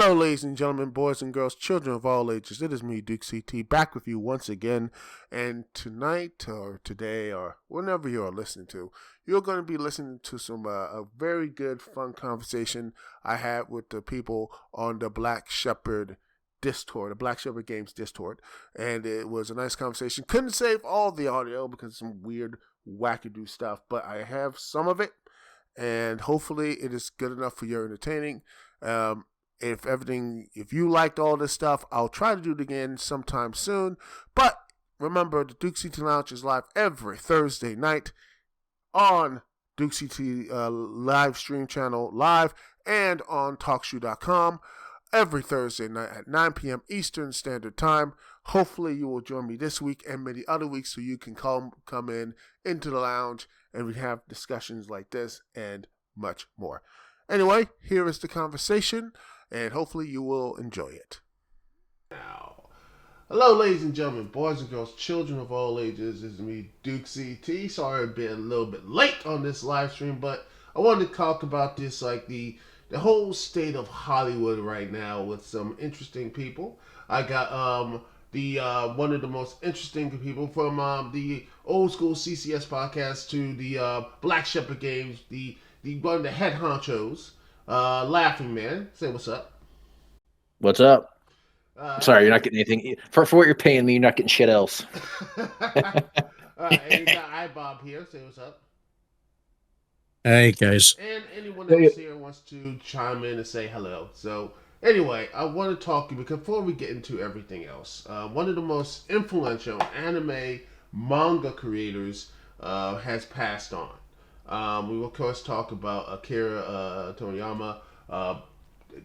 Hello, ladies and gentlemen, boys and girls, children of all ages. It is me, Dukect, back with you once again. And tonight, or today, or whenever you are listening to, you're going to be listening to some a very good, fun conversation I had with the people on the Black Shepherd Discord, the Black Shepherd Games Discord. And it was a nice conversation. Couldn't save all the audio because of some weird, wackadoo stuff, but I have some of it, and hopefully it is good enough for your entertaining. If you liked all this stuff, I'll try to do it again sometime soon. But remember, the Dukect Lounge is live every Thursday night on Dukect live stream channel live and on TalkShoe.com every Thursday night at 9 p.m. Eastern Standard Time. Hopefully you will join me this week and many other weeks so you can come in into the lounge and we have discussions like this and much more. Anyway, here is the conversation, and hopefully you will enjoy it. Now, hello, ladies and gentlemen, boys and girls, children of all ages. This is me, Dukect. Sorry I've been a little bit late on this live stream, but I wanted to talk about this, like the whole state of Hollywood right now with some interesting people. I got one of the most interesting people from the old school CCS podcast to the Black Shepherd Games, the one of the head honchos, Laughing Man. Say what's up. What's up? Sorry, you're not getting anything. For what you're paying me, you're not getting shit else. Alright, and you got iBob here. Say what's up. Hey, guys. And anyone else here wants to chime in and say hello. So, anyway, I want to talk to you before we get into everything else. One of the most influential anime manga creators has passed on. We will, of course, talk about Akira Toriyama.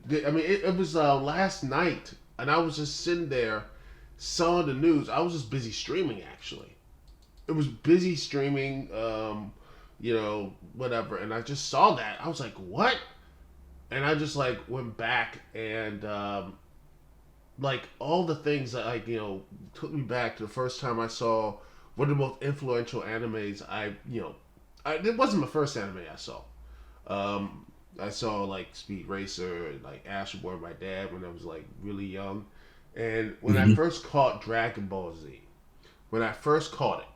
It was last night, and I was just sitting there, saw the news. I was just busy streaming, actually. It was busy streaming, whatever, and I just saw that. I was like, what? And I just, went back and, all the things that, took me back to the first time I saw one of the most influential animes it wasn't my first anime I saw. I saw Speed Racer and Astro Boy, my dad, when I was really young. And when I first caught Dragon Ball Z, when I first caught it,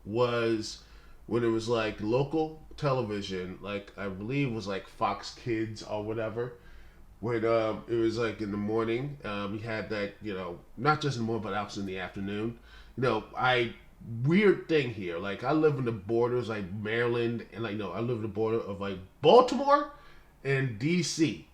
was when it was local television, I believe it was Fox Kids or whatever. When it was in the morning, we had that, not just in the morning, but also in the afternoon. Weird thing here. I live in the borders, Maryland, and I live in the border of Baltimore and DC,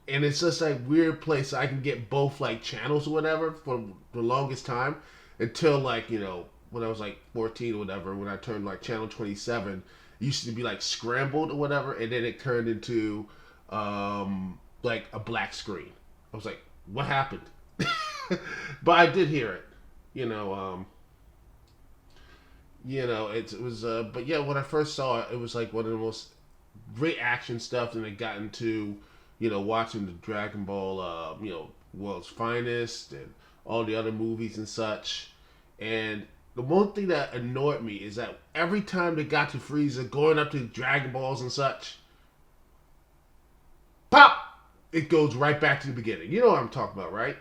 and it's just weird place. I can get both channels or whatever for the longest time until when I was 14 or whatever. When I turned channel 27, it used to be scrambled or whatever, and then it turned into a black screen. I was like, what happened? But I did hear it. It was, but yeah, when I first saw it, it was one of the most great action stuff, and it got into, watching the Dragon Ball, World's Finest, and all the other movies and such. And the one thing that annoyed me is that every time they got to Frieza, going up to Dragon Balls and such, pop! It goes right back to the beginning. You know what I'm talking about, right?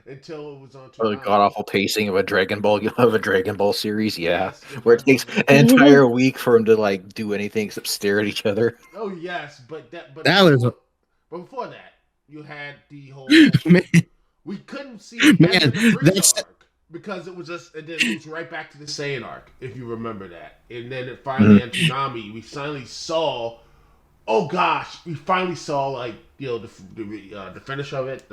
Until it was on the god awful pacing of a Dragon Ball. You have a Dragon Ball series, yeah, yes, where it takes an entire week for them to do anything except stare at each other. Oh yes, but before that, you had the whole. Man, We couldn't see the end man, of the Frieza that's arc because it then moves right back to the Saiyan arc, if you remember that. And then it finally at Tsunami, we finally saw. Oh gosh, we finally saw the finish of it,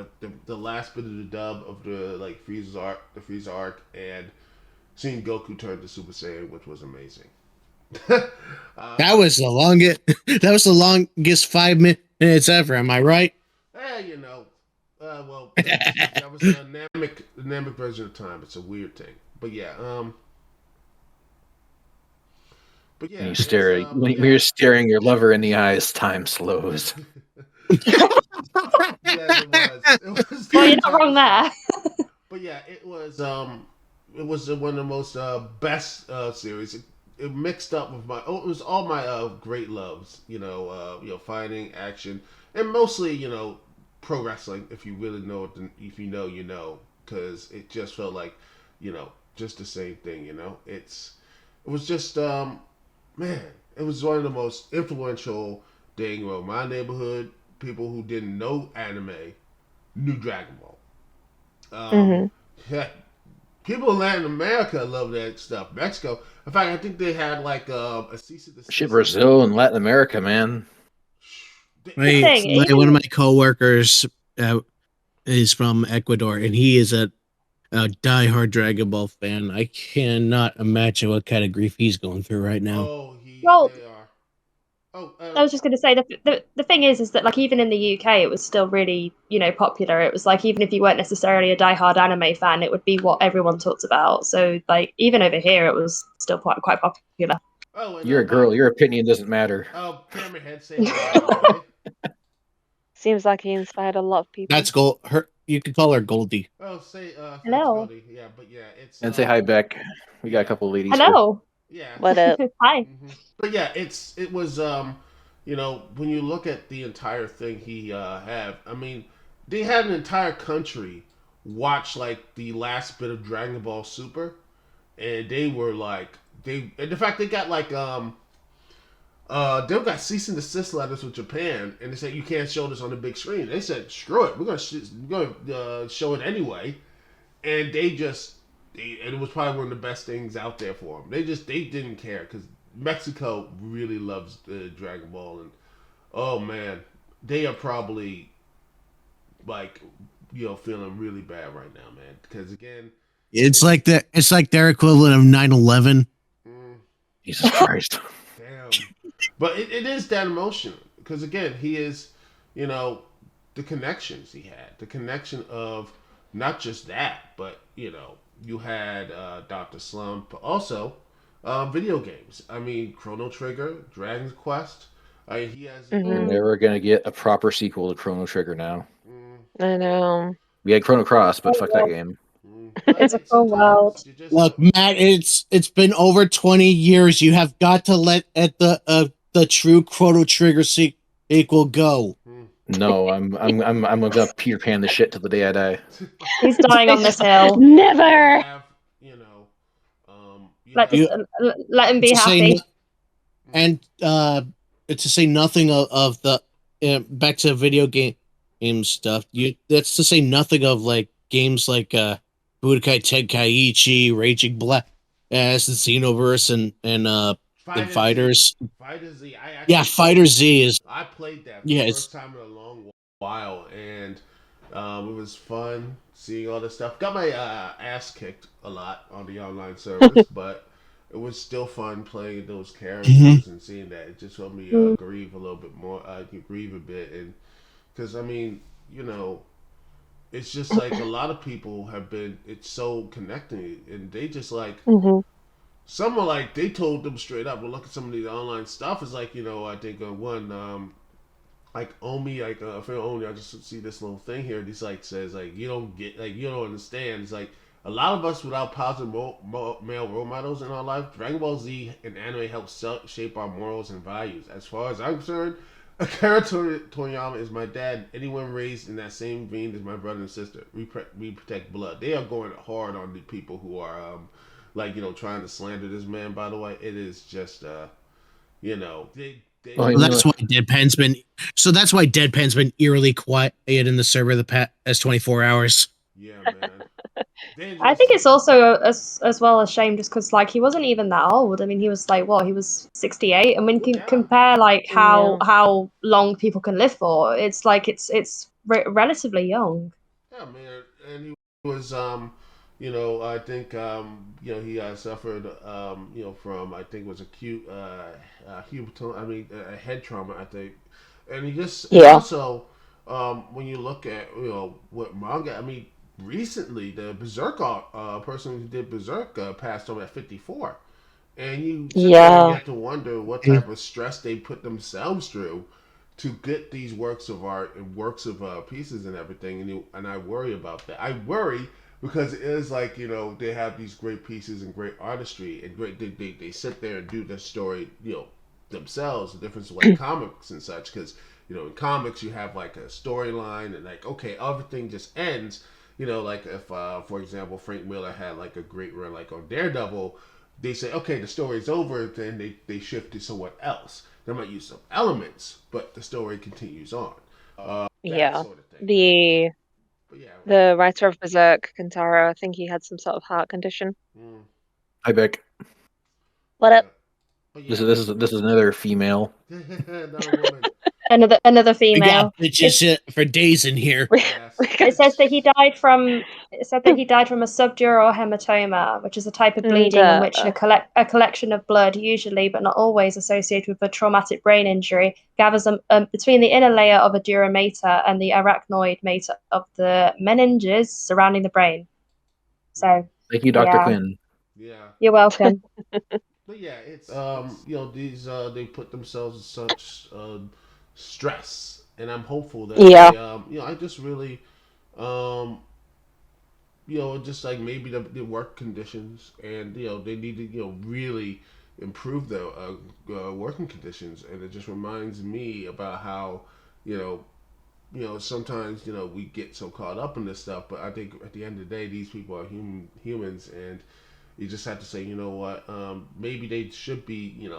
the last bit of the dub of the Frieza arc, and seeing Goku turn to Super Saiyan, which was amazing. that was the longest. That was the longest 5 minutes ever. Am I right? That was the dynamic version of time. It's a weird thing, but yeah. But yeah, When you're staring your lover in the eyes, time slows. Yes, it was. Well, you're not wrong there. But yeah, it was one of the most best series. It mixed up with it was all my great loves. Fighting, action, and mostly pro wrestling. If you really know it, if you know, you know, because it just felt like, just the same thing. It was just man, it was one of the most influential thing. Well, my neighborhood, people who didn't know anime knew Dragon Ball. Um, Hmm. yeah, people in Latin America love that stuff. Mexico, in fact, I think they had like a cease and Shit, desist. Brazil and Latin America, man. The thing, One of even my coworkers is from Ecuador, and he is a diehard Dragon Ball fan. I cannot imagine what kind of grief he's going through right now. Oh, well, they are. Oh, I was just going to say the thing is that like even in the UK, it was still really popular. It was like even if you weren't necessarily a diehard anime fan, it would be what everyone talked about. So like even over here, it was still quite popular. oh, and You're a Mike. girl. Your opinion doesn't matter. Oh, Pyramid Head, say hi, by the way. Seems like he inspired a lot of people. That's Gold. Her, you could call her Goldie. Oh, say that's Hello. Goldie. Yeah, but yeah, it's And say hi, Beck. We got a yeah, couple of ladies here. Hello. yeah. What up? Hi. But yeah, it was when you look at the entire thing he had, I mean, they had an entire country watch like the last bit of Dragon Ball Super, and they were like and in fact they got like they got cease and desist letters with Japan, and they said you can't show this on the big screen. They said screw it, we're gonna show it anyway, and and it was probably one of the best things out there for them. They didn't care because Mexico really loves Dragon Ball, and oh man, they are probably like feeling really bad right now, man. Because again, It's like their equivalent of 9/11. mm, Jesus Christ. damn. But it is that emotional because again, he is, the connections he had, the connection of not just that, but you had Doctor Slump, but also video games. I mean, Chrono Trigger, Dragon Quest. He has. We're Mhm. never gonna get a proper sequel to Chrono Trigger now. Mm, I know. We had Chrono Cross, but fuck that Oh, game. But it's a hey, cool sometimes world. you just Look, Matt, it's been over 20 years. You have got to let at the true Chrono Trigger sequel go. No, I'm gonna Peter Pan the shit till the day I die. He's dying on this hill. You Never. have, you Let have. just let him be To say happy. and to say nothing of the back to video game stuff. That's to say nothing of like games like Budokai Tenkaichi, Raging Black, as the Xenoverse and Fighter Z. Fighters. Fighter Z. I Yeah, actually Fighter played. Z is I played that for the yes. first time in a long while, and it was fun seeing all this stuff. Got my ass kicked a lot on the online service, but it was still fun playing those characters and seeing that. It just helped me grieve a little bit more. Grieve a bit, and because I mean, it's just like a lot of people have been. It's so connected, and they just like. Hmm. Some are like they told them straight up. Well, look at some of the online stuff. It's like I think one like Omi, like for Omi, I just see this little thing here. This like says like you don't get like you don't understand. It's like a lot of us without positive male role models in our life. Dragon Ball Z and anime helps shape our morals and values. As far as I'm concerned, Akira Toriyama is my dad. Anyone raised in that same vein is my brother and sister. We protect blood. They are going hard on the people who are trying to slander this man. By the way, it is just they Well, Well, that's why Deadpan's been. So that's why Deadpan's been eerily quiet in the server the past 24 hours. yeah, man. I think it's also as well a shame just because like he wasn't even that old. I mean, he was like what? He was 68. I mean, can Yeah. compare like Yeah. how long people can live for. It's like it's relatively young. Yeah, man, and he was, I think, he suffered, from I think it was acute, a head trauma, I think, and he just, and Yeah. also, when you look at, what manga, I mean, recently the Berserk person who did Berserk passed away at 54, and you sit there and Yeah. you have to wonder what type of stress they put themselves through to get these works of art and works of pieces and everything, and I worry about that. I worry because it is like they have these great pieces and great artistry and great they sit there and do the story themselves. The difference with like comics and such because in comics you have like a storyline and like okay, everything just ends. Like if for example Frank Miller had like a great run like on Daredevil, they say okay the story's over, then they shift to someone else. They might use some elements, but the story continues on. Yeah. Sort of thing. The writer of Berserk, Kentaro, I think he had some sort of heart condition. Hi, Beck. What up? This is another female. Another woman. Another We female. got bitches for days in here. It says that he died from. It said that he died from a subdural hematoma, which is a type of bleeding in which a collection of blood, usually but not always associated with a traumatic brain injury, gathers between the inner layer of a dura mater and the arachnoid mater of the meninges surrounding the brain. So. Thank you, Dr. Quinn. Yeah. You're welcome. But yeah, it's these they put themselves in such stress, and I'm hopeful that they, I just really just like maybe the work conditions, and they need to really improve their working conditions, and it just reminds me about how sometimes we get so caught up in this stuff, but I think at the end of the day these people are humans, and you just have to say, you know what, maybe they should be,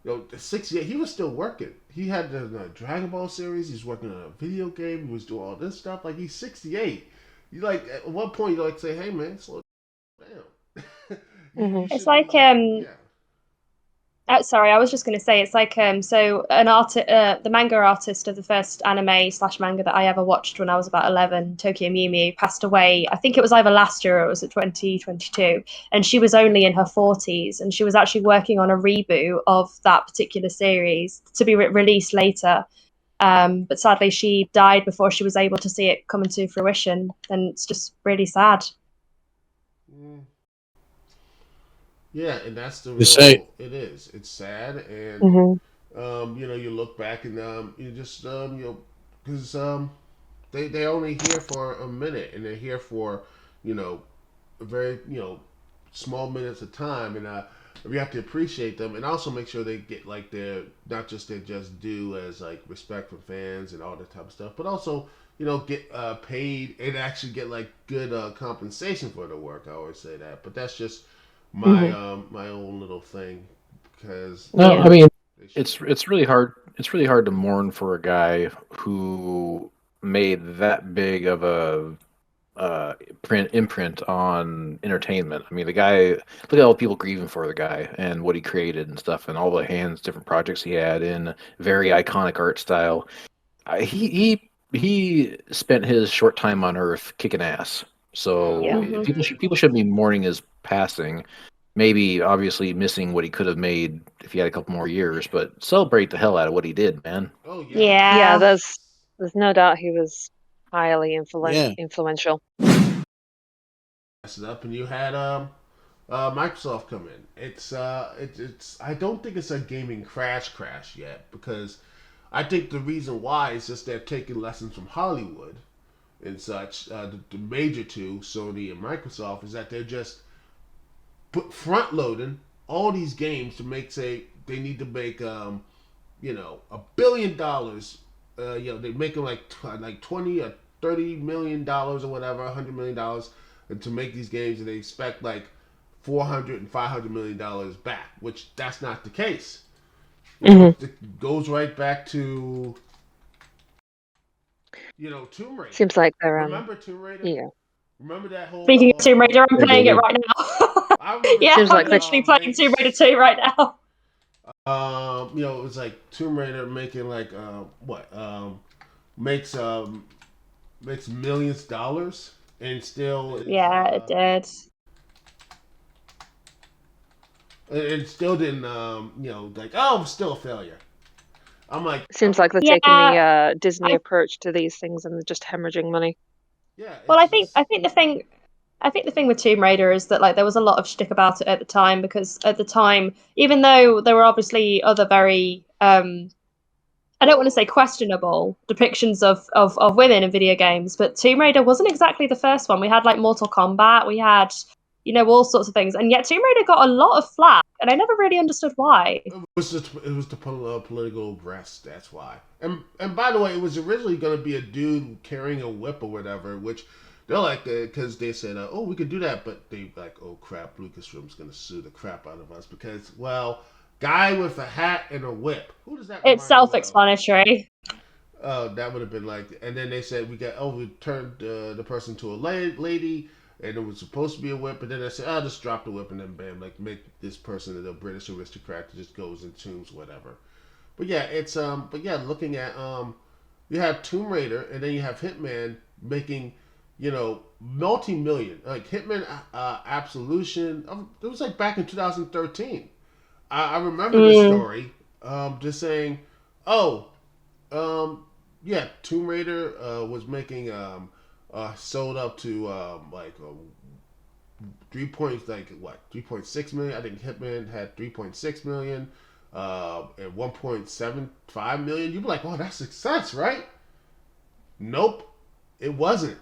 the 68, he was still working. He had the Dragon Ball series, he's working on a video game, he was doing all this stuff, like he's 68. You like, at one point you like say, hey man, slow down. It's like, sorry, I was just going to say, it's like, so the manga artist of the first anime/manga that I ever watched when I was about 11, Tokyo Mew Mew, passed away. I think it was either last year or it was at 2022, and she was only in her 40s, and she was actually working on a reboot of that particular series to be released later. But sadly, she died before she was able to see it come into fruition, and it's just really sad. Yeah, and that's the real. It is. It's sad, and you look back and you just because they're only here for a minute, and they're here for a very small minutes of time, and we have to appreciate them, and also make sure they get like their not just their just due as like respect from fans and all that type of stuff, but also get paid and actually get like good compensation for the work. I always say that, but that's just my my own little thing, because I mean it's really hard. It's really hard to mourn for a guy who made that big of a imprint on entertainment. I mean, the guy, look at all the people grieving for the guy and what he created and stuff, and all the different projects he had in very iconic art style. He spent his short time on Earth kicking ass. So people should be mourning his passing. Maybe obviously missing what he could have made if he had a couple more years, but celebrate the hell out of what he did, man. Oh yeah. There's no doubt he was highly influential. Mess it up, and you had Microsoft come in. It's I don't think it's a gaming crash yet, because I think the reason why is just they're taking lessons from Hollywood and such. The major two, Sony and Microsoft, is that they're just front loading all these games to they need to make $1 billion. They make them like 20 or $30 million or whatever, $100 million, and to make these games, and they expect like $400 and $500 million back, which that's not the case. It goes right back to Tomb Raider. Seems like they're remember Tomb Raider? Yeah. Remember that whole. Speaking of Tomb Raider, I'm playing it right now. Yeah, Seems like I'm literally playing Tomb Raider 2 right now. It was like Tomb Raider making like makes millions of dollars, and still it did. It still didn't still a failure. I'm like, seems like they're taking the Disney approach to these things and just hemorrhaging money. Yeah. Well, I think the thing with Tomb Raider is that like there was a lot of shtick about it at the time, because at the time, even though there were obviously other very I don't want to say questionable depictions of women in video games, but Tomb Raider wasn't exactly the first one. We had like Mortal Kombat, we had all sorts of things, and yet Tomb Raider got a lot of flack and I never really understood why. It was the political rest. That's why. And by the way, it was originally going to be a dude carrying a whip or whatever, which they're like, because they said, oh, we could do that, but they like, oh crap, Lucasfilm's going to sue the crap out of us because, well, guy with a hat and a whip. Who does that? It's self-explanatory. That would have been like, and then they said we turned the person to a lady, and it was supposed to be a whip, but then they said, I'll just drop the whip, and then bam, like make this person a British aristocrat that just goes and tombs whatever. But yeah, looking at you have Tomb Raider, and then you have Hitman making, multi-million, like Hitman Absolution. It was like back in 2013. I remember this story, just saying, oh, yeah, Tomb Raider was making sold up to like 3.6 million. I think Hitman had 3.6 million and 1.75 million. You'd be like, oh, that's success, right? Nope, it wasn't.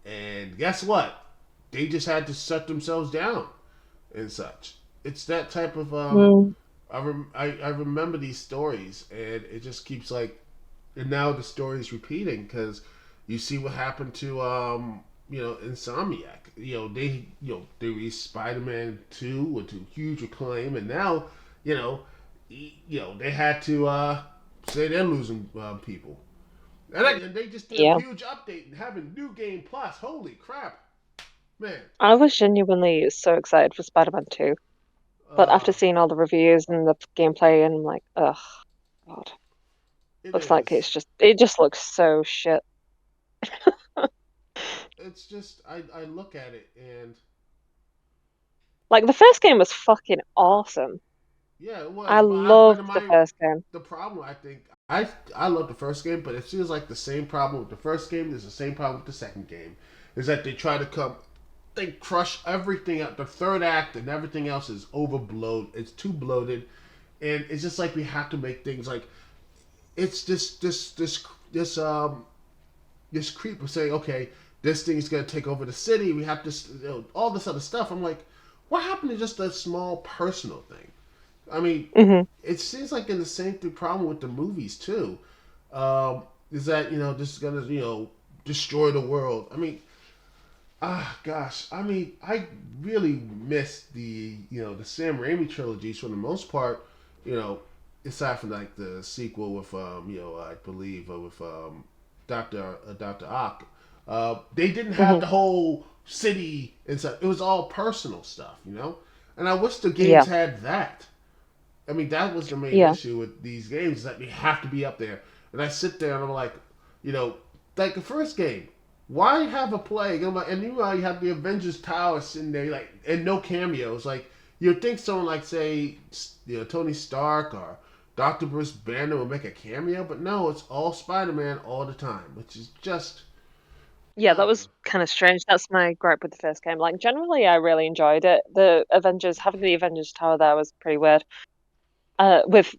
And guess what? They just had to shut themselves down and such. It's that type of I remember these stories, and it just keeps like, and now the story is repeating because you see what happened to Insomniac. They released Spider-Man 2 with huge acclaim, and now they had to say they're losing people, and they just did a huge update and having New Game Plus. Holy crap, man! I was genuinely so excited for Spider-Man 2, but after seeing all the reviews and the gameplay, and I'm like, ugh, God. Looks like it just looks so shit. It's just I look at it and like the first game was fucking awesome. Yeah, it was. I loved the first game. The problem, I think, I love the first game, but it feels like the same problem with the first game. There's the same problem with the second game. Is that they crush everything out. The third act and everything else is overbloated. It's too bloated, and it's just like we have to make things like. It's this creep of saying, okay, this thing is going to take over the city. We have to all this other stuff. I'm like, what happened to just a small personal thing? I mean, it seems like in the same problem with the movies too. Is that this is going to destroy the world? I mean, gosh, I mean, I really miss the Sam Raimi trilogies for the most part. Aside from like the sequel with I believe with Dr. Ock, they didn't have the whole city and stuff. It was all personal stuff, And I wish the games had that. I mean, that was the main issue with these games, is that they have to be up there. And I sit there and I'm like, like the first game, why have a plague? And meanwhile you have the Avengers Tower sitting there, like, and no cameos. Like, you'd think someone like, say, Tony Stark or Dr. Bruce Banner will make a cameo, but no, it's all Spider-Man all the time, which is just... Yeah, that was kind of strange. That's my gripe with the first game. Like, generally, I really enjoyed it. Having the Avengers Tower there was pretty weird. With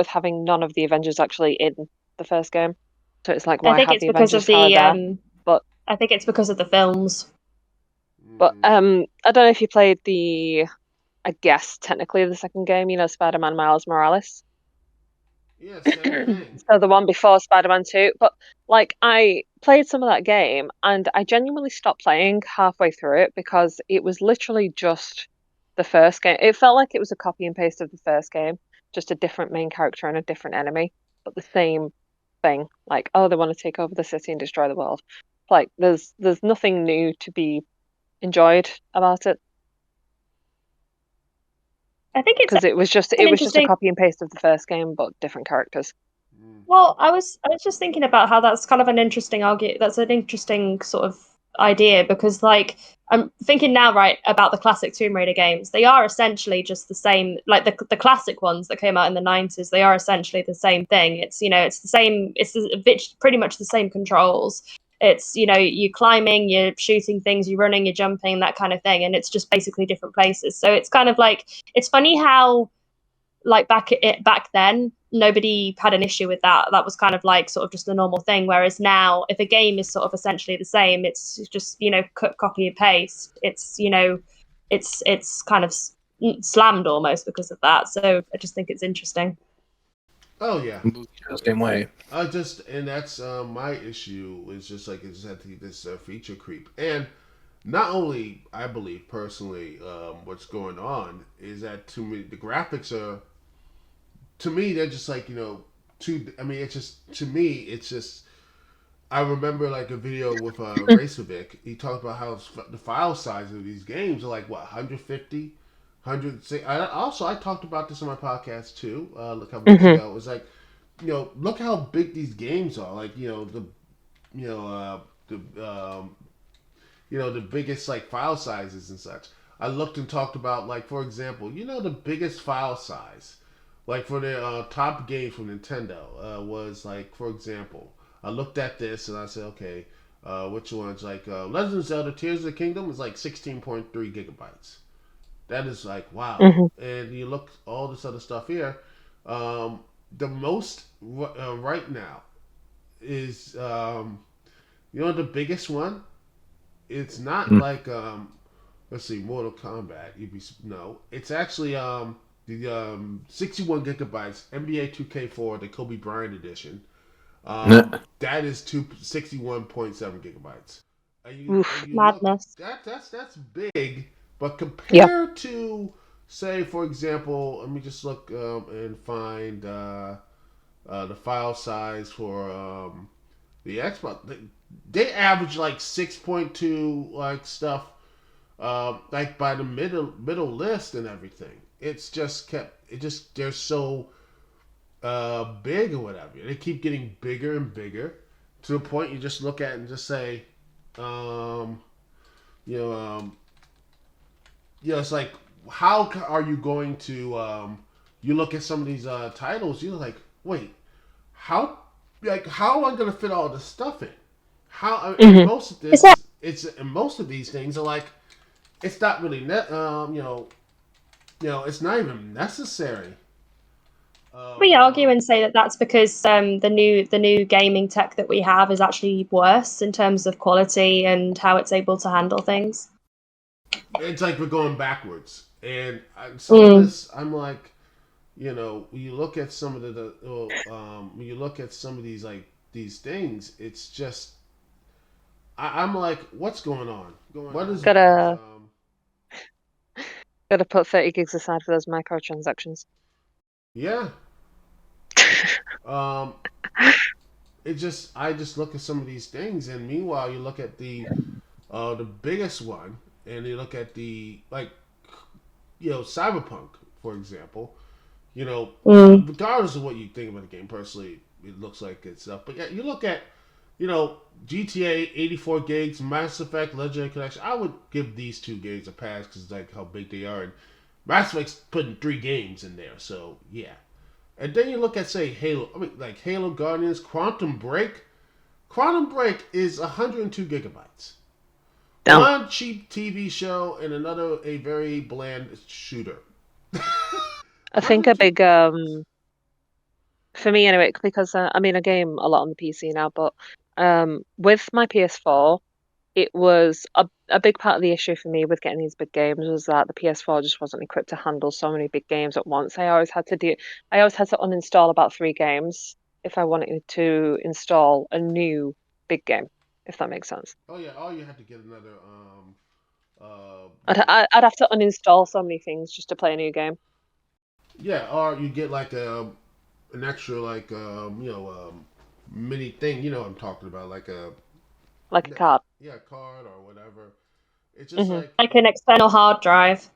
having none of the Avengers actually in the first game. So it's like, why have the Avengers Tower there? But I think it's because of the films. But I don't know if you played I guess, technically the second game, Spider-Man Miles Morales. Yeah, same thing. So the one before Spider-Man 2. But, like, I played some of that game, and I genuinely stopped playing halfway through it because it was literally just the first game. It felt like it was a copy and paste of the first game, just a different main character and a different enemy, but the same thing. Like, oh, they want to take over the city and destroy the world. Like, there's nothing new to be enjoyed about it. I think it's because it was just a copy and paste of the first game, but different characters. Well, I was just thinking about how that's kind of an interesting argument. That's an interesting sort of idea because, like, I'm thinking now, right, about the classic Tomb Raider games. They are essentially just the same, like the classic ones that came out in the 90s. They are essentially the same thing. It's it's the same. It's pretty much the same controls. It's you're climbing, you're shooting things, you're running, you're jumping, that kind of thing, and it's just basically different places. So it's kind of like, it's funny how, like, back then nobody had an issue with that. That was kind of like sort of just a normal thing. Whereas now, if a game is sort of essentially the same, it's just copy and paste. It's it's kind of slammed almost because of that. So I just think it's interesting. Oh yeah, same way. And that's my issue is just like it's had to get this feature creep, and not only I believe personally, what's going on is that to me the graphics are, to me they're just like too. I mean, it's just to me it's just. I remember like a video with Racevic. He talked about how the file size of these games are like what 150, 160. I talked about this on my podcast too a couple weeks ago. It was like look how big these games are. Like you know the the biggest like file sizes and such. I looked and talked about like for example, the biggest file size, like for the top game from Nintendo was like for example, I looked at this and I said okay, which one's like Legend of Zelda: Tears of the Kingdom is like 16.3 gigabytes. That is like wow. And you look all this other stuff here. The most right now is the biggest one. It's not like let's see, Mortal Kombat. No, it's actually the 61 gigabytes NBA 2K4, the Kobe Bryant edition. That is 61.7 gigabytes. Madness. That's big, but compared to say, for example, let me just look and find the file size for the Xbox. They average like 6.2 like stuff like by the middle list and everything. They're so big or whatever. They keep getting bigger and bigger to the point you just look at it and just say, it's like how are you going to you look at some of these titles, you're like, wait, how am I going to fit all this stuff in? How most of this most of these things are like it's not really it's not even necessary. We argue and say that that's because the new gaming tech that we have is actually worse in terms of quality and how it's able to handle things. It's like we're going backwards, and some of this, I'm like, when you look at some of when you look at some of these like these things, it's just, I'm like, what's going on? Gotta put 30 gigs aside for those microtransactions. Yeah. I just look at some of these things, and meanwhile, you look at the biggest one, and you look at the Cyberpunk, for example. Regardless of what you think about the game, personally, it looks like it's stuff. But yeah, you look at GTA 84 gigs, Mass Effect Legendary Collection. I would give these 2 games a pass because like how big they are, and Mass Effect's putting 3 games in there, so yeah. And then you look at, say, Halo. I mean, like Halo Guardians, Quantum Break. Quantum Break is 102 gigabytes. Damn. One cheap TV show and another a very bland shooter. I think a big for me anyway, because I game a lot on the PC now, but with my PS4, it was a big part of the issue for me with getting these big games was that the PS4 just wasn't equipped to handle so many big games at once. I always had to uninstall about 3 games if I wanted to install a new big game, if that makes sense. Oh yeah, you had to get another I'd have to uninstall so many things just to play a new game. Yeah, or you get like an extra like mini thing, what I'm talking about, like a card. Yeah, card or whatever. It's just like an external hard drive.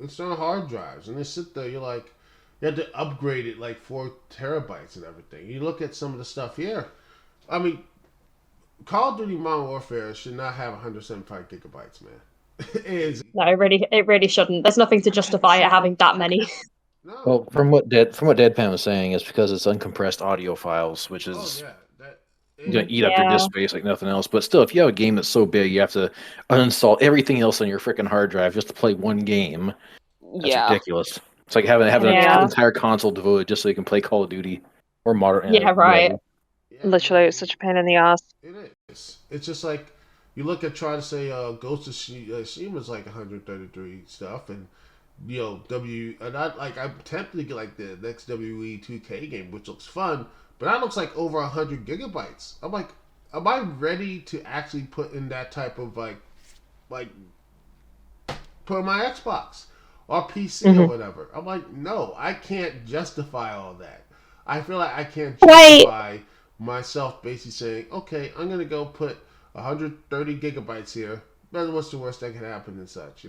External hard drives, and they sit there. You're like, you had to upgrade it like 4 terabytes and everything. You look at some of the stuff here. I mean, Call of Duty Modern Warfare should not have 175 gigabytes, man. No, it really shouldn't. There's nothing to justify it having that many. No. Well, from what Deadpan was saying, it's because it's uncompressed audio files, which is going to eat up your disk space like nothing else. But still, if you have a game that's so big, you have to uninstall everything else on your freaking hard drive just to play one game. That's ridiculous. It's like having an entire console devoted just so you can play Call of Duty or modern. Yeah, right. Literally, it's such a pain in the ass. It is. It's just like you look at try to say Ghost of Tsushima is like 133 stuff, and and I'm tempted to get like the next WWE 2K game, which looks fun, but that looks like over 100 GB. I'm like, am I ready to actually put in that type of like put in my Xbox or PC or whatever? I'm like, no, I can't justify all that. I feel like I can't justify myself basically saying, okay, I'm gonna go put 130 GB here. But what's the worst that can happen and such,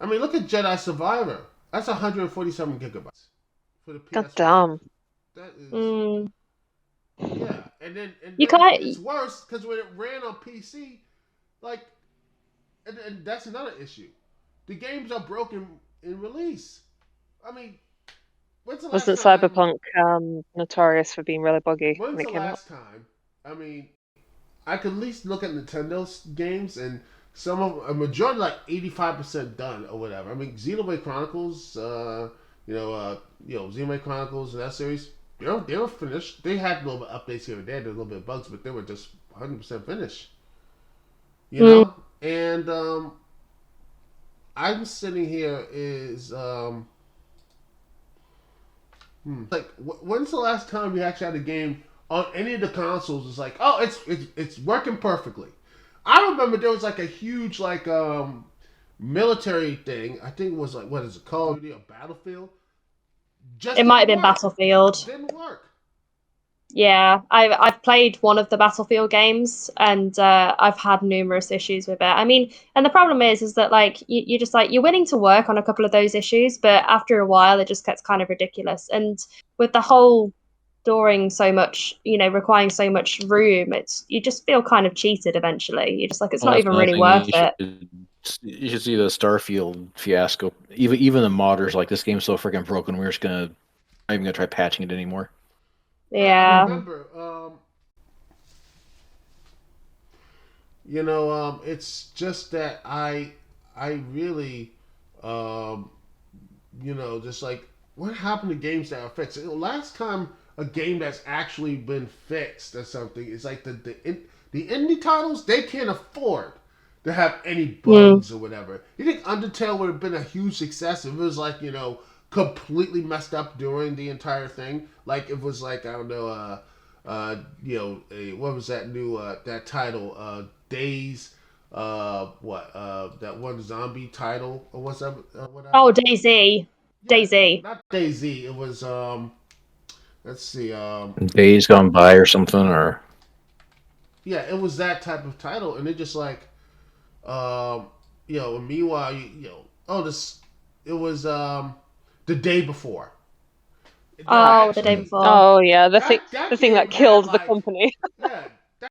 I mean, look at Jedi Survivor. That's 147 GB for the PS5. God damn. That is, Mm. yeah. And then You can't. it's worse because when it ran on PC, like, and that's another issue. The games are broken in release. I mean, when's the last Wasn't time? Cyberpunk notorious for being really buggy When's when it the came out? last time? I mean, I could at least look at Nintendo's games and a majority, like 85% done or whatever. I mean, Xenoblade Chronicles, Xenoblade Chronicles and that series, they were finished. They had a little bit of updates here and there, a little bit of bugs, but they were just 100% finished. And I'm sitting here like, when's the last time we actually had a game on any of the consoles? It's like, oh, it's working perfectly. I remember there was like a huge military thing. I think it was like, what is it called? A Battlefield. It might have been Battlefield. Didn't work. Yeah, I've played one of the Battlefield games, and I've had numerous issues with it. I mean, and the problem is that like you're just like you're willing to work on a couple of those issues, but after a while it just gets kind of ridiculous. And with the whole storing so much, requiring so much room, you just feel kind of cheated eventually. You're just like it's not even really worth it. You should see the Starfield fiasco. Even the modders like this game's so freaking broken. We're just not even gonna try patching it anymore. Yeah. Remember, it's just that I really, just like what happened to games that are fixed. Last time a game that's actually been fixed or something is like the indie titles. They can't afford to have any bugs or whatever. You think Undertale would have been a huge success if it was like completely messed up during the entire thing? Like it was like, I don't know, what was that new that title? Days, that one zombie title or what's that? Oh, DayZ. DayZ. Not DayZ. It was let's see, Days Gone By or something, or yeah, it was that type of title, and it just like, meanwhile, it was the day before. The day before. Oh yeah, the thing that killed the company. Yeah,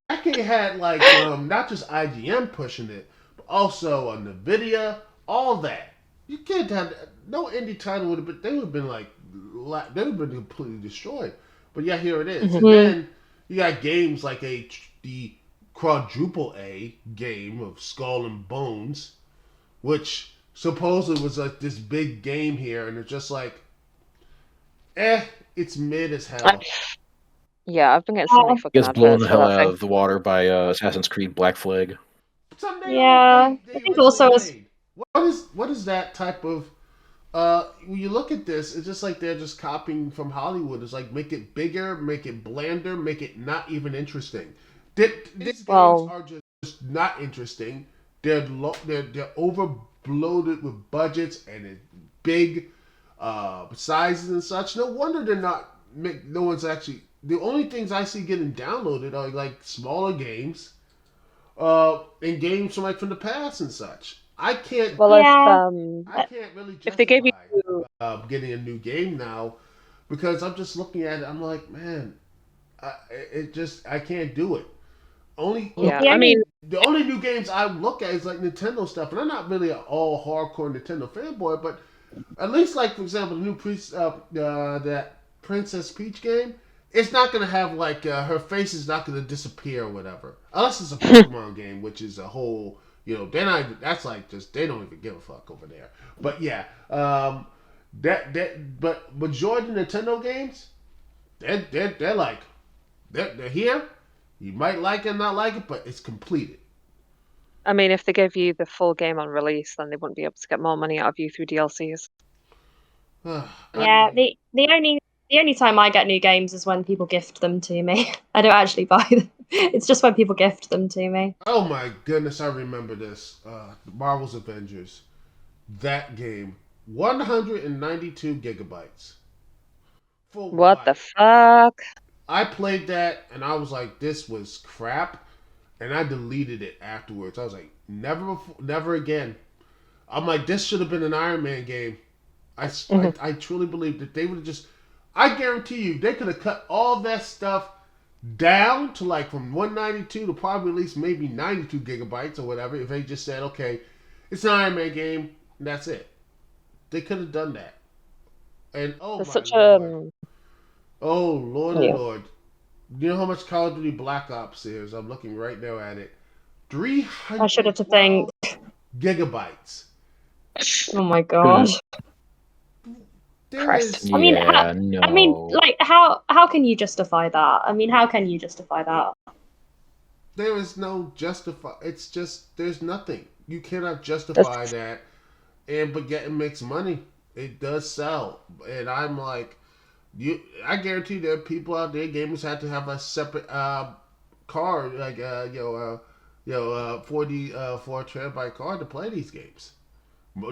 that game had like not just IGN pushing it, but also NVIDIA, all that. You can't have no indie title would have been. They would have been like they would have been completely destroyed. But yeah, here it is. And then you got games like the quadruple A game of Skull and Bones, which supposedly was like this big game here, and it's just like, it's mid as hell. Yeah, I've been getting so many fucking gets blown the adverts for hell that out thing. of the water by Assassin's Creed Black Flag. Yeah, I think also what is that type of when you look at this, it's just like they're just copying from Hollywood. It's like make it bigger, make it blander, make it not even interesting. These games are just not interesting. They're overbloated with budgets and big sizes and such. No wonder they're not. No one's actually. The only things I see getting downloaded are like smaller games, and games from the past and such. I can't. Well, I can't really justify if they gave you getting a new game now, because I'm just looking at it. I'm like, man, I can't do it. I mean, the only new games I look at is like Nintendo stuff, and I'm not really an all hardcore Nintendo fanboy, but at least like for example, the new that Princess Peach game. It's not gonna have like her face is not gonna disappear or whatever, unless it's a Pokemon game, which is a whole. They're not. That's like just they don't even give a fuck over there. But yeah, but majority of Nintendo games, they're here. You might like it, not like it, but it's completed. I mean, if they gave you the full game on release, then they wouldn't be able to get more money out of you through DLCs. Yeah, the only time I get new games is when people gift them to me. I don't actually buy them. It's just when people gift them to me. Oh my goodness, I remember this. Marvel's Avengers. That game. 192 gigabytes. For What the fuck? I played that and I was like, this was crap. And I deleted it afterwards. I was like, never again. I'm like, this should have been an Iron Man game. I truly believe that they would have just. I guarantee you, they could have cut all that stuff down to like from 192 to probably at least maybe 92 gigabytes or whatever. If they just said, okay, it's an Iron Man game, and that's it. They could have done that. And oh There's my such lord, oh lord, yeah. lord, you know how much Call of Duty Black Ops is? I'm looking right now at it. I should have to 312 think. gigabytes. Oh my god. There Christ. is. I mean, Yeah, no. I mean, like, how can you justify that? I mean, how can you justify that? There is no justify. It's just there's nothing. You cannot justify that, but yet it makes money. It does sell, and I'm like, you. I guarantee there are people out there. Gamers had to have a separate card, like 40 4 terabyte card to play these games.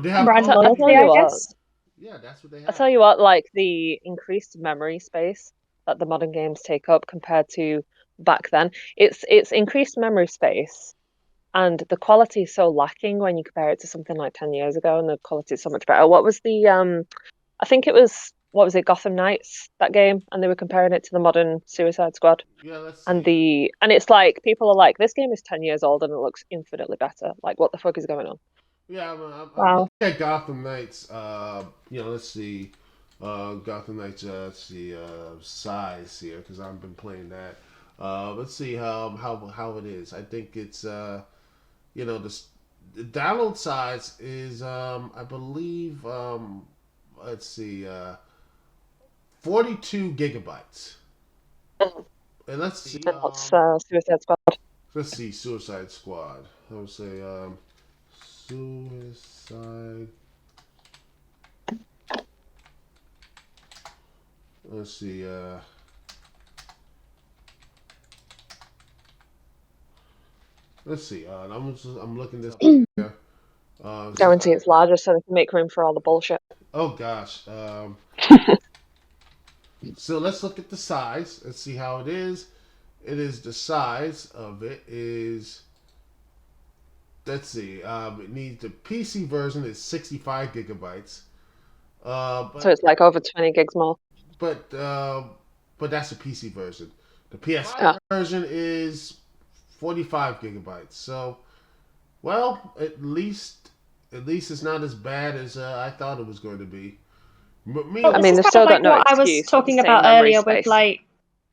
They have. Brand I'll tell loyalty, you I what. guess. Yeah, that's what they I'll have. tell you what, like the increased memory space that the modern games take up compared to back then, it's increased memory space, and the quality is so lacking when you compare it to something like 10 years ago, and the quality is so much better. What was the I think it was, what was it, Gotham Knights, that game, and they were comparing it to the modern Suicide Squad. Yeah, let's And see. it's like people are like, this game is 10 years old and it looks infinitely better. Like, what the fuck is going on? Yeah, I'm Wow. looking at Gotham Knights. Let's see. Gotham Knights. Let's see. Size here because I've been playing that. Let's see how it is. I think it's the download size is I believe let's see 42 gigabytes. And let's see. What's Suicide Squad? Let's see. Suicide Squad. I would say Suicide. Let's see. Let's see. I'm looking this up here. Guarantee it's larger so they can make room for all the bullshit. Oh gosh. So let's look at the size. Let's see how it is. It is the size of it is. Let's see. It needs the PC version is 65 gigabytes. So it's like over 20 gigs more. But that's the PC version. The PS5 version is 45 gigabytes. So, well, at least it's not as bad as I thought it was going to be. I mean, they've still got no excuse. I was talking about earlier with like,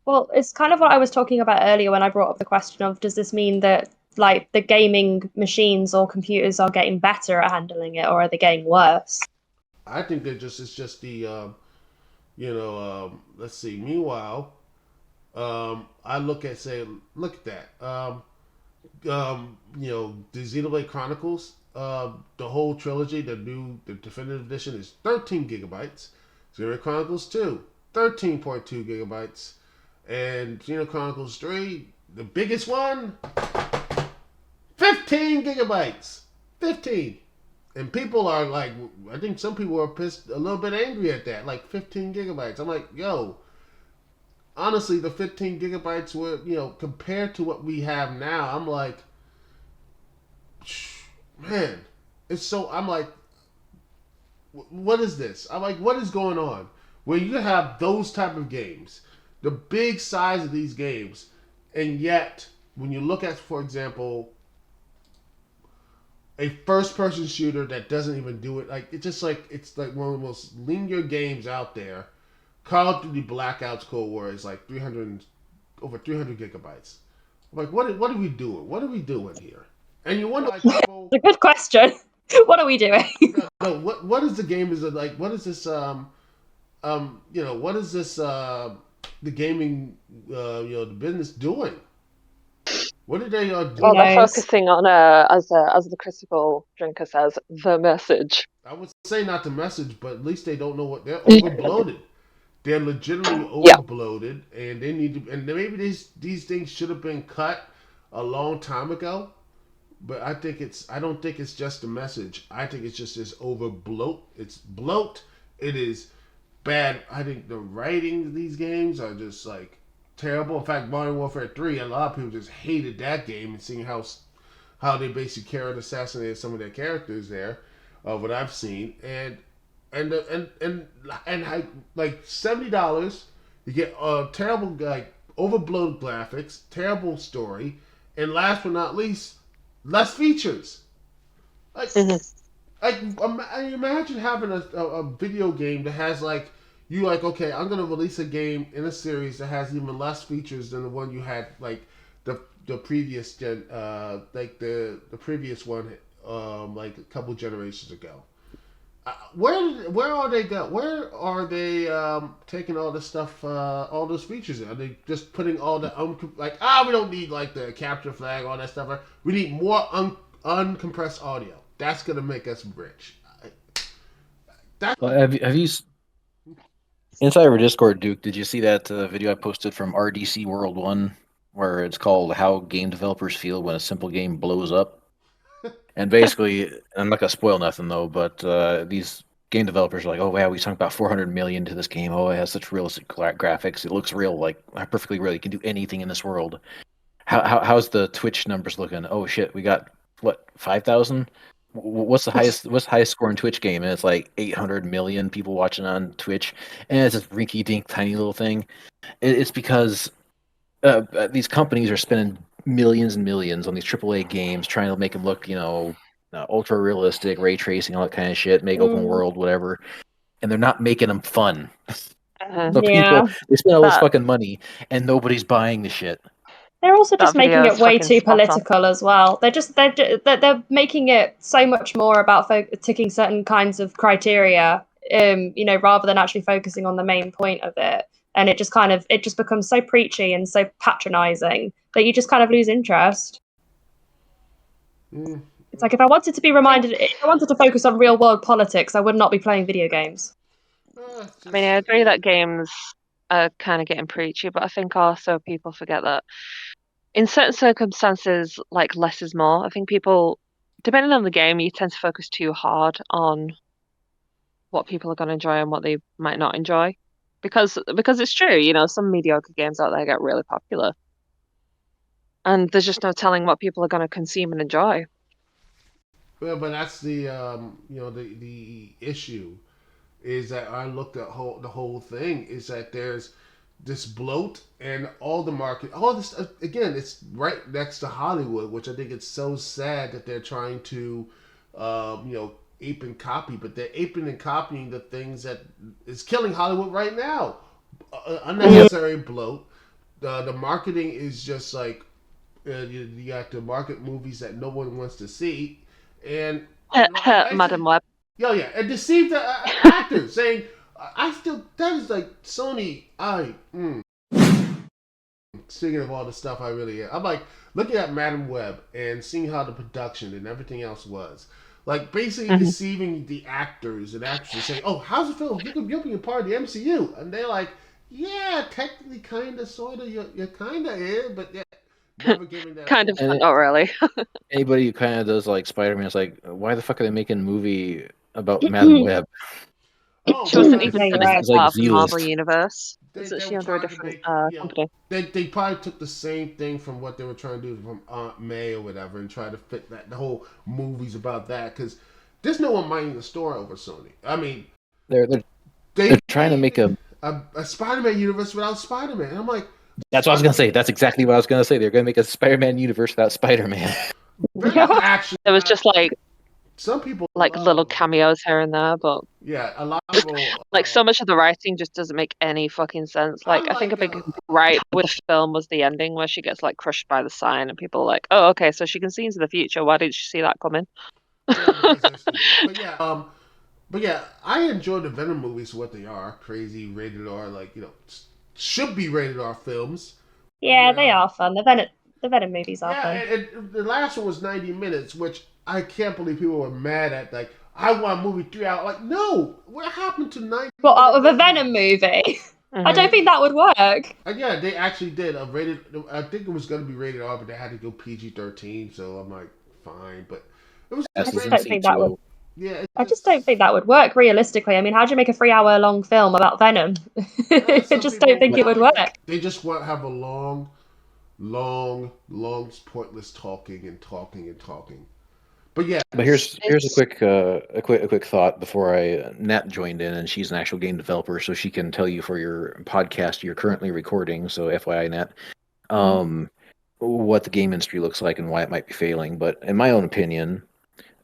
well, it's kind of what I was talking about earlier when I brought up the question of, does this mean that like the gaming machines or computers are getting better at handling it, or are they getting worse? I think it's just the let's see. Meanwhile, I look at that. The Xenoblade Chronicles, the whole trilogy, the definitive edition is 13 gigabytes. Xenoblade Chronicles 2, 13.2 gigabytes. And Xenoblade Chronicles 3, the biggest one, 15 gigabytes. 15. And people are like, I think some people are pissed, a little bit angry at that, like 15 gigabytes. I'm like, yo, honestly, the 15 gigabytes were, compared to what we have now, I'm like, man, I'm like, what is this? I'm like, what is going on? Where you have those type of games, the big size of these games, and yet, when you look at, for example, a first-person shooter that doesn't even do it, it's like one of the most linear games out there. Call of Duty Black Ops Cold War is like over 300 gigabytes. I'm like, what are we doing? What are we doing here? And you wonder, like, people, It's a good question. What are we doing? no, what is the game? Is it like, what is this? What is this? The gaming, the business doing? What did they do? Well, they're knows? focusing on, as the critical drinker says, the message. I would say not the message, but at least they don't know what they're overbloated. They're legitimately Yeah. overbloated, and they need to. And maybe these things should have been cut a long time ago. But I think it's. I don't think it's just the message. I think it's just this over bloat. It's bloat. It is bad. I think the writing of these games are just like terrible. In fact, Modern Warfare 3, a lot of people just hated that game and seeing how they basically character assassinated some of their characters there, what I've seen, and I, like $70, you get terrible like overblown graphics, terrible story, and last but not least, less features. Like, imagine having a video game that has like you like okay, I'm gonna release a game in a series that has even less features than the one you had like the previous gen, like the previous one, like a couple generations ago. Where are they go? Where are they taking all this stuff, all those features? Are they just putting all the we don't need like the capture flag, all that stuff. We need more uncompressed audio. That's gonna make us rich. Well, have you inside our Discord, Duke? Did you see that video I posted from RDC World 1, where it's called "How Game Developers Feel When a Simple Game Blows Up"? And basically, I'm not gonna spoil nothing though, but these game developers are like, "Oh wow, we sunk about 400 million to this game. Oh, it has such realistic graphics. It looks real, like perfectly real. You can do anything in this world." How's the Twitch numbers looking? Oh shit, we got what 5,000? What's the highest score in Twitch game? And it's like 800 million people watching on Twitch, and it's this rinky dink tiny little thing. It's because these companies are spending millions and millions on these AAA games, trying to make them look, ultra realistic, ray tracing, all that kind of shit, make open world, whatever, and they're not making them fun. So Yeah. they spend all this fucking money, and nobody's buying the shit. They're also just That video making it is way fucking too spot on. political as well. They're making it so much more about ticking certain kinds of criteria, rather than actually focusing on the main point of it. And it just becomes so preachy and so patronizing that you just kind of lose interest. It's like if I wanted to be reminded, if I wanted to focus on real world politics, I would not be playing video games. I mean, I agree that games are kind of getting preachy, but I think also people forget that in certain circumstances, like less is more. I think people, depending on the game, you tend to focus too hard on what people are going to enjoy and what they might not enjoy, because it's true. Some mediocre games out there get really popular, and there's just no telling what people are going to consume and enjoy. Well, but that's the the issue is that I looked at the whole thing is that there's this bloat and all the market, all this again. It's right next to Hollywood, which I think it's so sad that they're trying to, ape and copy, but they're aping and copying the things that is killing Hollywood right now. Unnecessary bloat. The marketing is just like you got to market movies that no one wants to see, and Madam Web. yeah, and deceive the actors, saying, "I still that is like Sony." Speaking of all the stuff, I'm like looking at Madam Web and seeing how the production and everything else was. Like basically deceiving the actors and actresses, saying, "Oh, how's it feel? You'll be a part of the MCU," and they're like, "Yeah, technically, kind of, sort of, you're kind of in, but yeah, never giving that." Kind of, not really. Anybody who kind of does like Spider-Man is like, why the fuck are they making a movie about Madam Web? She wasn't because even right. finished part of the Marvel universe. they Isn't she were under a trying to different make, company? they probably took the same thing from what they were trying to do from Aunt May or whatever and tried to fit that the whole movies about that because there's no one minding the story over Sony. I mean, They're trying to make a Spider-Man universe without Spider-Man. And I'm like, that's what I was gonna say. That's exactly what I was gonna say. They're gonna make a Spider-Man universe without Spider-Man. actually, There was just like some people little cameos here and there, but yeah, a lot of people like so much of the writing just doesn't make any fucking sense. Like I think a big gripe with the film was the ending where she gets like crushed by the sign, and people are like, "Oh, okay, so she can see into the future. Why didn't she see that coming?" because they're stupid. But yeah, I enjoy the Venom movies for what they are. Crazy rated R, like, should be rated R films. Yeah, they are fun. The Venom movies are fun. And the last one was 90 minutes, which I can't believe people were mad at. Like, I want a movie 3 hours. Like, no, what happened to 90? Well, out of a Venom movie, I don't think that would work. Yeah, they actually did a rated. I think it was going to be rated R, but they had to go PG-13. So I'm like, fine, but it was. I just don't think that would. Yeah, I just don't think that would work realistically. I mean, how do you make a 3-hour long film about Venom? I just don't think it would work. They just want to have a long, pointless talking and talking and talking. But yeah. But here's a quick thought before Nat joined in, and she's an actual game developer, so she can tell you for your podcast you're currently recording. So FYI, Nat, what the game industry looks like and why it might be failing. But in my own opinion,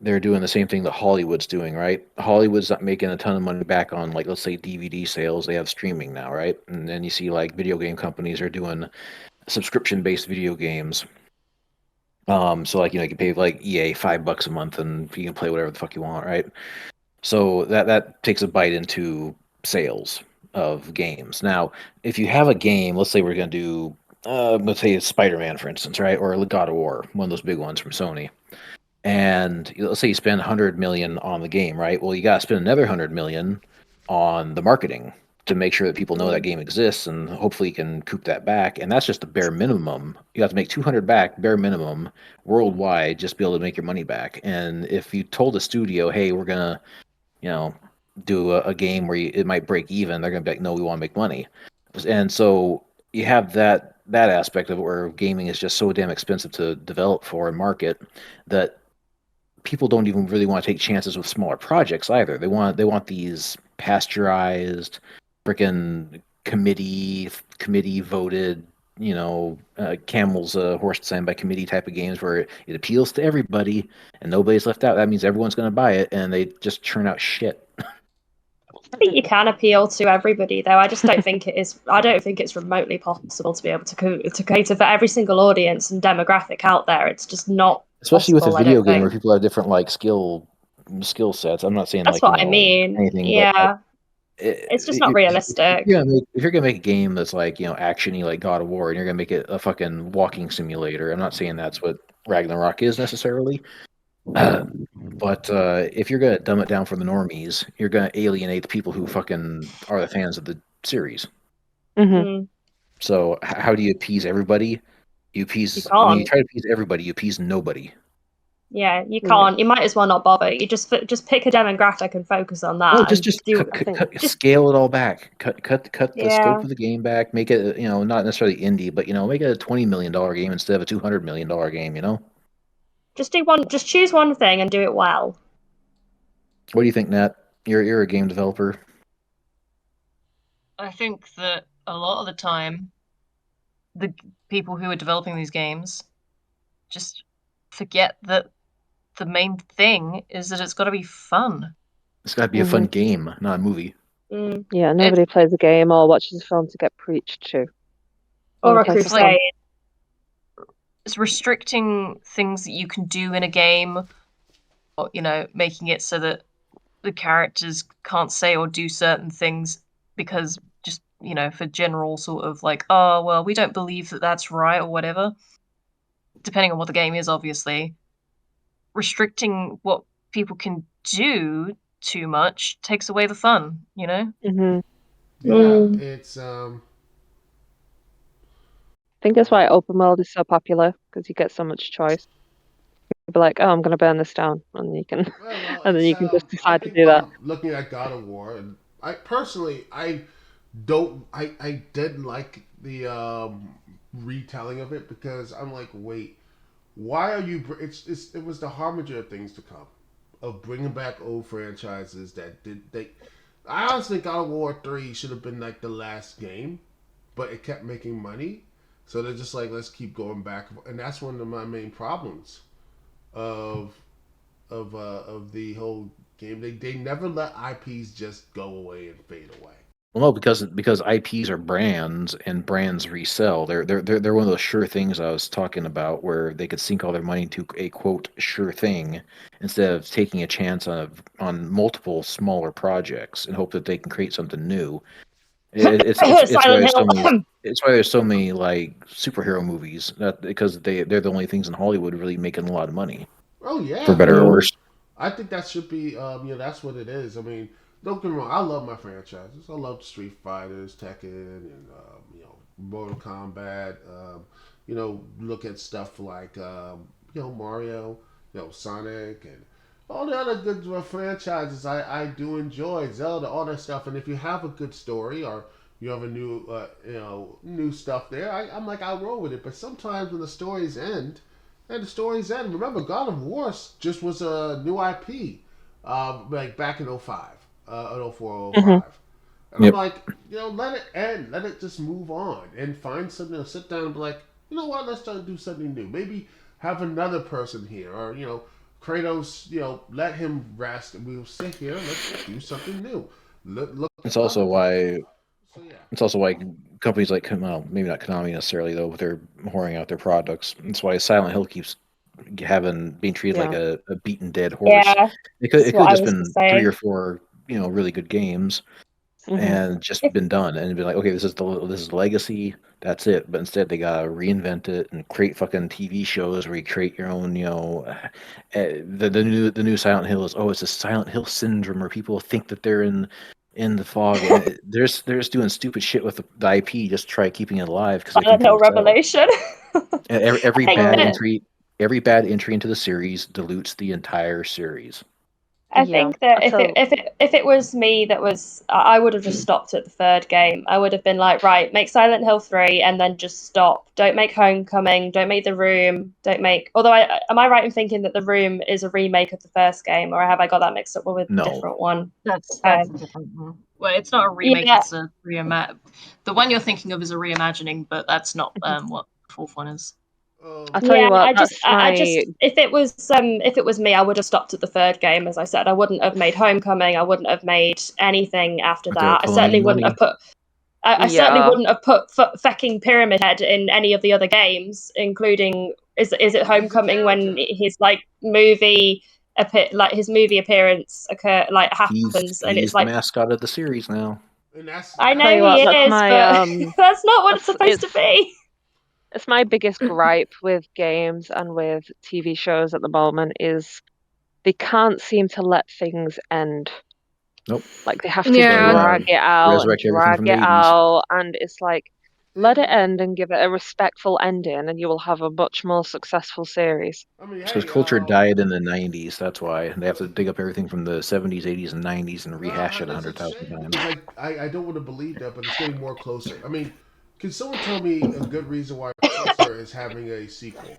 they're doing the same thing that Hollywood's doing, right? Hollywood's not making a ton of money back on, like, let's say DVD sales. They have streaming now, right? And then you see like video game companies are doing subscription-based video games. So like, you can pay like EA $5 a month and you can play whatever the fuck you want, right? So that takes a bite into sales of games. Now, if you have a game, let's say we're gonna do let's say it's Spider-Man, for instance, right? Or God of War, one of those big ones from Sony. And let's say you spend 100 million on the game, right? Well, you gotta spend another 100 million on the marketing to make sure that people know that game exists, and hopefully you can coop that back. And that's just the bare minimum. You have to make 200 back, bare minimum, worldwide, just to be able to make your money back. And if you told a studio, hey, we're gonna, do a game where it might break even, they're gonna be like, no, we want to make money. And so you have that aspect of it where gaming is just so damn expensive to develop for and market that people don't even really want to take chances with smaller projects either. They want these pasteurized, freaking committee voted, Camel's horse designed by committee type of games where it appeals to everybody and nobody's left out. That means everyone's going to buy it, and they just churn out shit. I think you can appeal to everybody, though. I just don't think it is. I don't think it's remotely possible to be able to cater for every single audience and demographic out there. It's just not. Especially possible, with a video game where people have different like skill sets. I'm not saying that's like what I mean. anything. Yeah, but it's just not realistic. If you're gonna make a game that's like actiony like God of War, and you're gonna make it a fucking walking simulator, I'm not saying that's what Ragnarok is necessarily. But if you're gonna dumb it down for the normies, you're gonna alienate the people who fucking are the fans of the series. Mm-hmm. So how do you appease everybody? You appease when you try to appease everybody, you appease nobody. Yeah, you can't. You might as well not bother. You just pick a demographic and focus on that. No, just scale it all back. Cut the scope of the game back. Make it not necessarily indie, but make it a $20 million game instead of a $200 million game. Just do one. Just choose one thing and do it well. What do you think, Nat? You're a game developer. I think that a lot of the time, the people who are developing these games just forget that the main thing is that it's got to be fun. It's got to be a fun game, not a movie. Yeah, nobody plays a game or watches a film to get preached to. Or a crusade. It's restricting things that you can do in a game, or making it so that the characters can't say or do certain things because just for general sort of like, oh well, we don't believe that that's right or whatever. Depending on what the game is, obviously. Restricting what people can do too much takes away the fun, Mm-hmm. Yeah, it's I think that's why open world is so popular, because you get so much choice. You'll be like, oh, I'm going to burn this down, and you can, and then you can just decide to do that. Looking at God of War, and I didn't like the retelling of it because I'm like, wait, why are you? It was the harbinger of things to come, of bringing back old franchises that they. I honestly think God of War 3 should have been like the last game, but it kept making money, so they're just like, let's keep going back, and that's one of my main problems of the whole game. They never let IPs just go away and fade away. Well, no, because IPs are brands and brands resell. They're one of those sure things I was talking about, where they could sink all their money to a quote sure thing instead of taking a chance on multiple smaller projects and hope that they can create something new. It's why Silent there's so Hill. many. It's why there's so many like superhero movies. Because they're the only things in Hollywood really making a lot of money, Oh for yeah, better or worse. I think that should be, that's what it is. I mean, don't get me wrong. I love my franchises. I love Street Fighters, Tekken, and Mortal Kombat. Look at stuff like Mario, Sonic, and all the other good franchises. I do enjoy Zelda, all that stuff. And if you have a good story or you have a new, new stuff there, I'm like I'll roll with it. But sometimes when the stories end. And the story's end. Remember, God of War just was a new IP, like back in '05, '04, Mhm. '05. And I'm Yep. like, let it end. Let it just move on and find something to sit down and be like, you know what, let's try to do something new. Maybe have another person here. Or, Kratos, let him rest and we'll sit here and let's do something new. Look It's at also other why So, yeah. It's also why companies like, well, maybe not Konami necessarily though, but they're whoring out their products. That's why Silent Hill keeps being treated like Yeah. a beaten dead horse. Yeah, It that's could what have I just was been three saying. or four, really good games Mhm. and just been done and be like, okay, this is legacy. That's it. But instead, they gotta reinvent it and create fucking TV shows where you create your own. The new Silent Hill is it's a Silent Hill syndrome where people think that they're in the fog and they're just doing stupid shit with the IP just to try keeping it alive because they think Silent Hill it'll sell. Revelation. Every I think bad Oh, that entry into the series dilutes the entire series. I yeah. think that I tell. if it was me that was, I would have just stopped at the third game. I would have been like, right, make Silent Hill 3 and then just stop. Don't make Homecoming. Don't make The Room. Don't make. Although, am I right in thinking that The Room is a remake of the first game, or have I got that mixed up with a No, different one? That's Okay. a different one. Well, it's not a remake; Yeah, it's a reimagine. The one you're thinking of is a reimagining, but that's not what the fourth one is. I'll tell yeah. you what. That's I just, my. if it was me, I would have stopped at the third game. As I said, I wouldn't have made Homecoming. I wouldn't have made anything after but they're that. I pulling certainly in wouldn't have money. put. I certainly Yeah. wouldn't have put fecking Pyramid Head in any of the other games, including is it Well, he's a Homecoming when character. his his movie appearance happens and it's He's the like mascot of the series now. And that's I Tell know you he what. That's is, my but that's not what it's supposed to It's be. my biggest gripe with games and with TV shows at the moment is they can't seem to let things end. Nope. Like they have That's to why Yeah. drag it out and resurrect everything drag from the it 80s. out, and it's like let it end and give it a respectful ending, and you will have a much more successful series. I mean, It's because hey, culture died in the 90s. That's why they have to dig up everything from the 70s, 80s, and 90s and rehash it it's a 100,000 shame times. because I don't want to believe that, but it's getting more closer. I mean, can someone tell me a good reason why Pixar is having a sequel?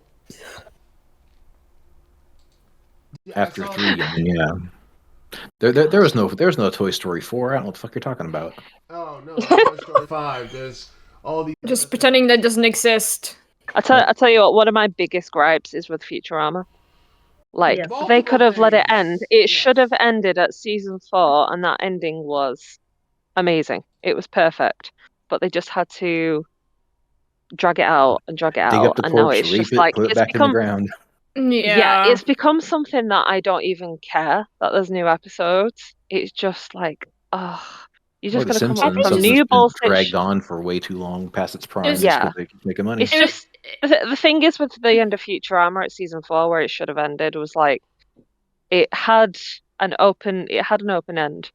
Yeah, I After saw. 3, I mean, yeah. There was no Toy Story 4. I don't know what the fuck you're talking about. Oh no, there's Toy Story 5. There's all these other Just things. pretending that doesn't exist. I tell you what, one of my biggest gripes is with Futurama. Like Yeah. they could Multiple have let it end. things. It should Yes. have ended at season 4, and that ending was amazing. It was perfect. But they just had to drag it out and drag it Dig up out, the and now corpse, it's rape just it, like put it it's back in the become ground. yeah, Yeah. it's become something that I don't even care that there's new episodes. It's just like, oh, you're Or just The gonna come up I with Simpsons. think some Simpsons new been bullshit. dragged on for way too long past its prime It's just Yeah, because they keep making money. it's it, just the thing is with the end of Futurama at season 4, where it should have ended, was like it had it had an open end,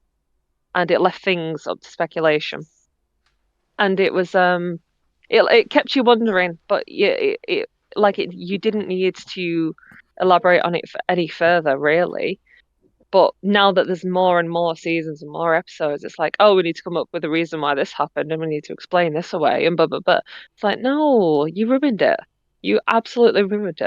and it left things up to speculation, and it was it kept you wondering, but you didn't need to elaborate on it any further, really. But now that there's more and more seasons and more episodes, it's like, oh, we need to come up with a reason why this happened and we need to explain this away and blah blah blah. It's like, no, you ruined it. You absolutely ruined it.